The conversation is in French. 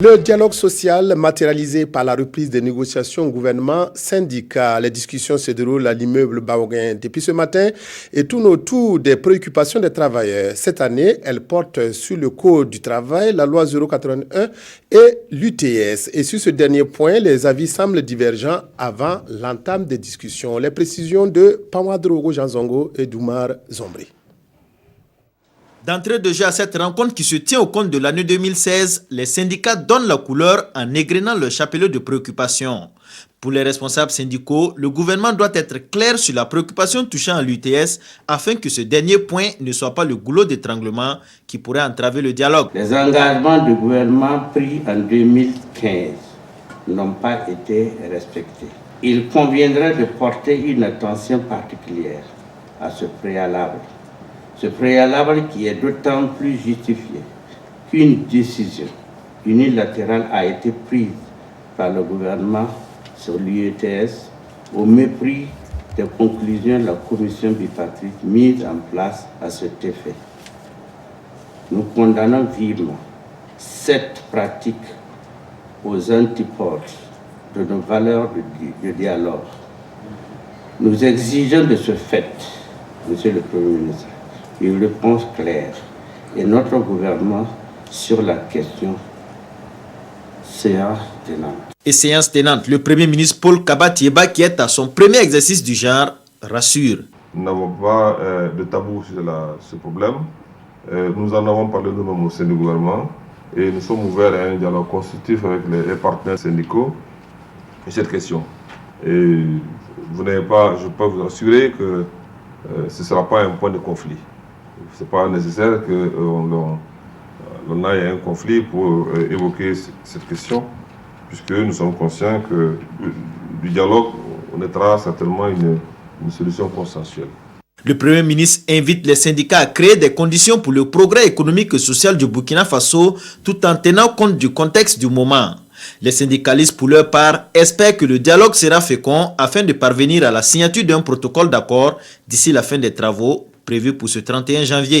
Le dialogue social matérialisé par la reprise des négociations gouvernement-syndicat. Les discussions se déroulent à l'immeuble Baoguin depuis ce matin et tournent autour des préoccupations des travailleurs. Cette année, elles portent sur le Code du travail, la loi 081 et l'UTS. Et sur ce dernier point, les avis semblent divergents avant l'entame des discussions. Les précisions de Pamadrogo Janzongo et Doumar Zombri. D'entrée de jeu à cette rencontre qui se tient au compte de l'année 2016, les syndicats donnent la couleur en égrenant leur chapelet de préoccupations. Pour les responsables syndicaux, le gouvernement doit être clair sur la préoccupation touchant à l'UTS afin que ce dernier point ne soit pas le goulot d'étranglement qui pourrait entraver le dialogue. Les engagements du gouvernement pris en 2015 n'ont pas été respectés. Il conviendrait de porter une attention particulière à ce préalable. Ce préalable qui est d'autant plus justifié qu'une décision unilatérale a été prise par le gouvernement sur l'UTS au mépris des conclusions de la commission bipartite mise en place à cet effet. Nous condamnons vivement cette pratique aux antipodes de nos valeurs de dialogue. Nous exigeons de ce fait, Monsieur le Premier ministre, une réponse claire et notre gouvernement sur la question séance tenante. Et séance tenante, le Premier ministre Paul Kabatieba, qui est à son premier exercice du genre, rassure. Nous n'avons pas de tabou sur ce problème. Nous en avons parlé nous-mêmes au sein du gouvernement et nous sommes ouverts à un dialogue constructif avec les partenaires syndicaux sur cette question. Et vous n'avez pas, je peux vous assurer que ce ne sera pas un point de conflit. Ce n'est pas nécessaire qu'on aille à un conflit pour évoquer cette question, puisque nous sommes conscients que du dialogue, on naîtra certainement une solution consensuelle. Le Premier ministre invite les syndicats à créer des conditions pour le progrès économique et social du Burkina Faso, tout en tenant compte du contexte du moment. Les syndicalistes, pour leur part, espèrent que le dialogue sera fécond afin de parvenir à la signature d'un protocole d'accord d'ici la fin des travaux prévus pour ce 31 janvier.